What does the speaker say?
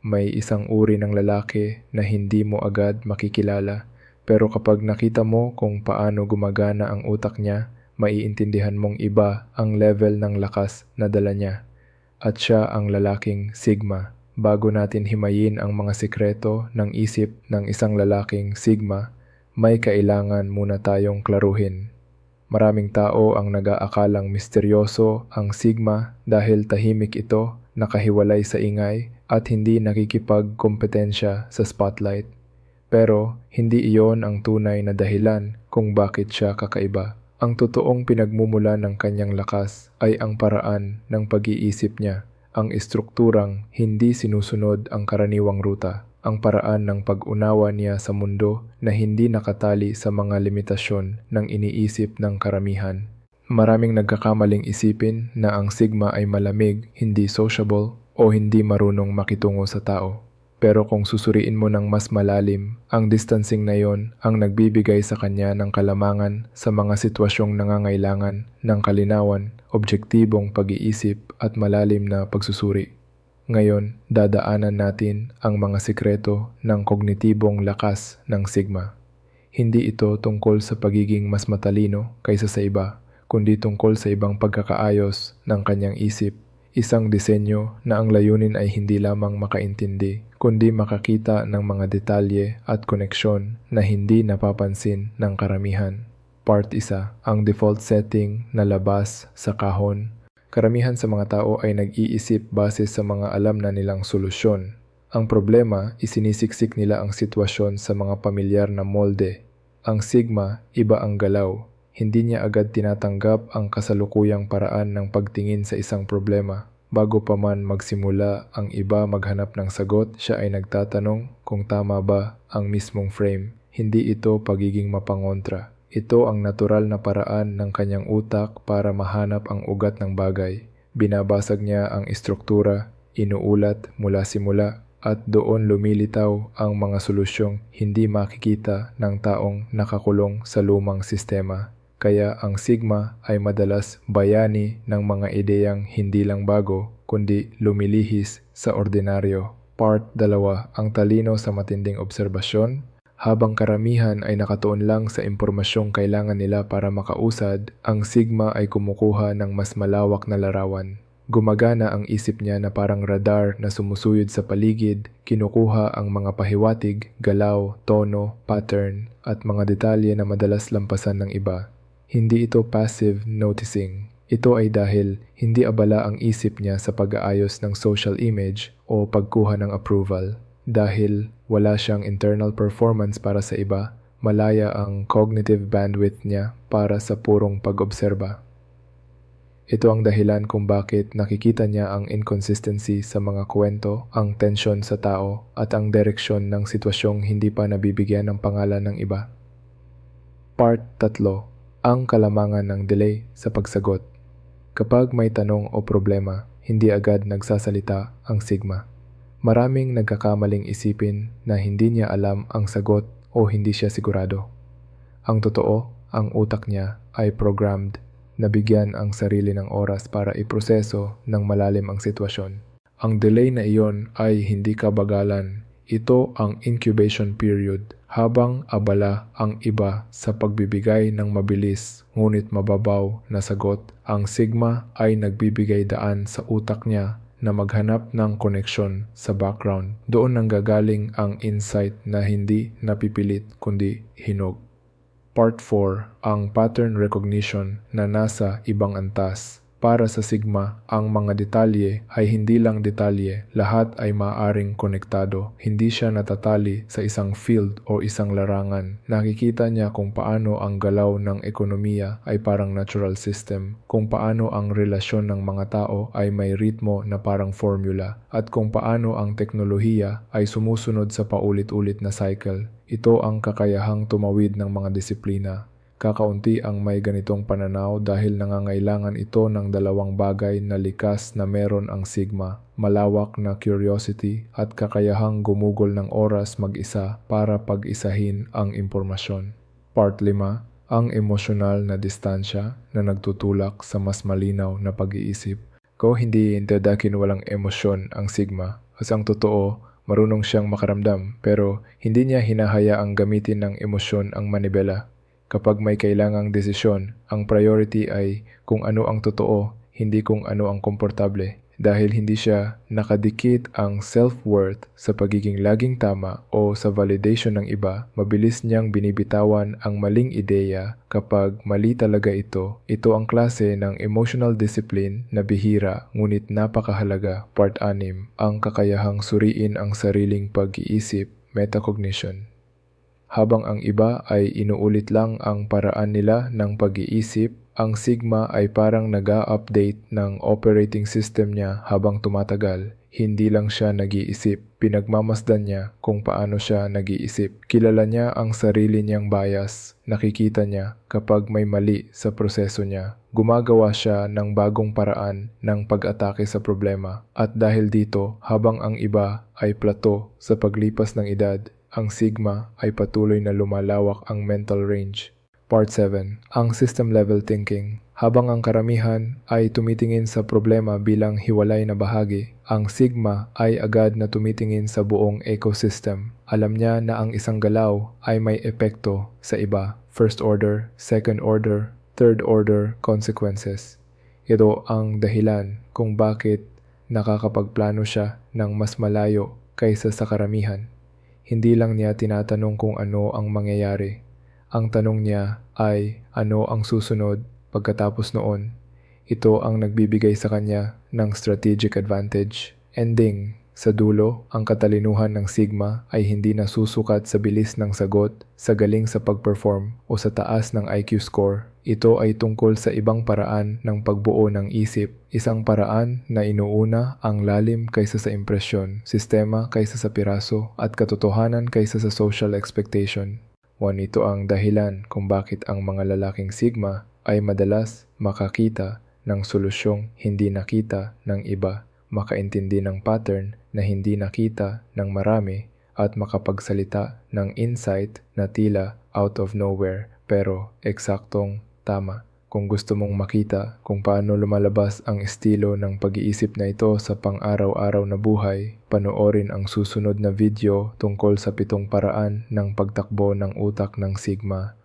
may isang uri ng lalaki na hindi mo agad makikilala. Pero kapag nakita mo kung paano gumagana ang utak niya, maiintindihan mong iba ang level ng lakas na dala niya. At siya ang lalaking Sigma. Bago natin himayin ang mga sikreto ng isip ng isang lalaking Sigma, may kailangan muna tayong klaruhin. Maraming tao ang nag-aakalang misteryoso ang Sigma dahil tahimik ito, nakahiwalay sa ingay at hindi nakikipagkompetensya sa spotlight. Pero hindi iyon ang tunay na dahilan kung bakit siya kakaiba. Ang totoong pinagmumula ng kanyang lakas ay ang paraan ng pag-iisip niya, ang estrukturang hindi sinusunod ang karaniwang ruta, ang paraan ng pag-unawa niya sa mundo na hindi nakatali sa mga limitasyon ng iniisip ng karamihan. Maraming nagkakamaling isipin na ang Sigma ay malamig, hindi sociable, o hindi marunong makitungo sa tao. Pero kung susuriin mo ng mas malalim, ang distancing na yon ang nagbibigay sa kanya ng kalamangan sa mga sitwasyong nangangailangan ng kalinawan, objektibong pag-iisip at malalim na pagsusuri. Ngayon, dadaanan natin ang mga sikreto ng kognitibong lakas ng Sigma. Hindi ito tungkol sa pagiging mas matalino kaysa sa iba, kundi tungkol sa ibang pagkakaayos ng kanyang isip. Isang disenyo na ang layunin ay hindi lamang makaintindi, kundi makakita ng mga detalye at koneksyon na hindi napapansin ng karamihan. Part 1. Ang default setting na labas sa kahon. Karamihan sa mga tao ay nag-iisip base sa mga alam na nilang solusyon. Ang problema, isinisiksik nila ang sitwasyon sa mga pamilyar na molde. Ang Sigma, iba ang galaw. Hindi niya agad tinatanggap ang kasalukuyang paraan ng pagtingin sa isang problema. Bago pa man magsimula ang iba maghanap ng sagot, siya ay nagtatanong kung tama ba ang mismong frame. Hindi ito pagiging mapangontra. Ito ang natural na paraan ng kanyang utak para mahanap ang ugat ng bagay. Binabasag niya ang estruktura, inuulat mula simula, at doon lumilitaw ang mga solusyong hindi makikita ng taong nakakulong sa lumang sistema. Kaya ang Sigma ay madalas bayani ng mga ideyang hindi lang bago, kundi lumilihis sa ordinaryo. Part 2. Ang talino sa matinding obserbasyon. Habang karamihan ay nakatuon lang sa impormasyong kailangan nila para makausad, ang Sigma ay kumukuha ng mas malawak na larawan. Gumagana ang isip niya na parang radar na sumusuyod sa paligid, kinukuha ang mga pahiwatig, galaw, tono, pattern, at mga detalye na madalas lampasan ng iba. Hindi ito passive noticing. Ito ay dahil hindi abala ang isip niya sa pag-aayos ng social image o pagkuha ng approval. Dahil wala siyang internal performance para sa iba, malaya ang cognitive bandwidth niya para sa purong pag-obserba. Ito ang dahilan kung bakit nakikita niya ang inconsistency sa mga kwento, ang tensyon sa tao, at ang direksyon ng sitwasyong hindi pa nabibigyan ng pangalan ng iba. Part 3. Ang kalamangan ng delay sa pagsagot. Kapag may tanong o problema, hindi agad nagsasalita ang Sigma. Maraming nagkakamaling isipin na hindi niya alam ang sagot o hindi siya sigurado. Ang totoo, ang utak niya ay programmed na bigyan ang sarili ng oras para iproseso ng malalim ang sitwasyon. Ang delay na iyon ay hindi kabagalan. Ito ang incubation period. Habang abala ang iba sa pagbibigay ng mabilis ngunit mababaw na sagot, ang Sigma ay nagbibigay daan sa utak niya na maghanap ng koneksyon sa background. Doon nanggagaling ang insight na hindi napipilit kundi hinog. Part 4. Ang pattern recognition na nasa ibang antas. Para sa Sigma, ang mga detalye ay hindi lang detalye, lahat ay maaaring konektado. Hindi siya natatali sa isang field o isang larangan. Nakikita niya kung paano ang galaw ng ekonomiya ay parang natural system, kung paano ang relasyon ng mga tao ay may ritmo na parang formula, at kung paano ang teknolohiya ay sumusunod sa paulit-ulit na cycle. Ito ang kakayahang tumawid ng mga disiplina. Kakaunti ang may ganitong pananaw dahil nangangailangan ito ng dalawang bagay na likas na meron ang Sigma, malawak na curiosity at kakayahang gumugol ng oras mag-isa para pag-isahin ang impormasyon. Part 5. Ang emosyonal na distansya na nagtutulak sa mas malinaw na pag-iisip. Hindi dadakin walang emosyon ang Sigma, kasi ang totoo, Marunong siyang makaramdam pero hindi niya hinahayaang gamitin ng emosyon ang manibela. Kapag may kailangang desisyon, ang priority ay kung ano ang totoo, hindi kung ano ang komportable. Dahil hindi siya nakadikit ang self-worth sa pagiging laging tama o sa validation ng iba, mabilis niyang binibitawan ang maling ideya kapag mali talaga ito. Ito ang klase ng emotional discipline na bihira ngunit napakahalaga. Part 6. Ang kakayahang suriin ang sariling pag-iisip, metacognition. Habang ang iba ay inuulit lang ang paraan nila ng pag-iisip, ang Sigma ay parang nag-a-update ng operating system niya habang tumatagal. Hindi lang siya nag-iisip, pinagmamasdan niya kung paano siya nag-iisip. Kilala niya ang sarili niyang bias, nakikita niya kapag may mali sa proseso niya. Gumagawa siya ng bagong paraan ng pag-atake sa problema. At dahil dito, habang ang iba ay plato sa paglipas ng edad, ang Sigma ay patuloy na lumalawak ang mental range. Part 7. Ang system level thinking. Habang ang karamihan ay tumitingin sa problema bilang hiwalay na bahagi, ang Sigma ay agad na tumitingin sa buong ecosystem. Alam niya na ang isang galaw ay may epekto sa iba, first order, second order, third order consequences. Ito ang dahilan kung bakit nakakapagplano siya ng mas malayo kaysa sa karamihan. Hindi lang niya tinatanong kung ano ang mangyayari. Ang tanong niya ay ano ang susunod pagkatapos noon. Ito ang nagbibigay sa kanya ng strategic advantage. Ending, sa dulo, ang katalinuhan ng Sigma ay hindi nasusukat sa bilis ng sagot, sa galing sa pag-perform o sa taas ng IQ score. Ito ay tungkol sa ibang paraan ng pagbuo ng isip, isang paraan na inuuna ang lalim kaysa sa impresyon, sistema kaysa sa piraso, at katotohanan kaysa sa social expectation. Ito ang dahilan kung bakit ang mga lalaking Sigma ay madalas makakita ng solusyong hindi nakita ng iba, makaintindi ng pattern na hindi nakita ng marami, at makapagsalita ng insight na tila out of nowhere pero eksaktong tama. Kung gusto mong makita kung paano lumalabas ang estilo ng pag-iisip na ito sa pang-araw-araw na buhay, panoorin ang susunod na video tungkol sa 7 paraan ng pagtakbo ng utak ng Sigma.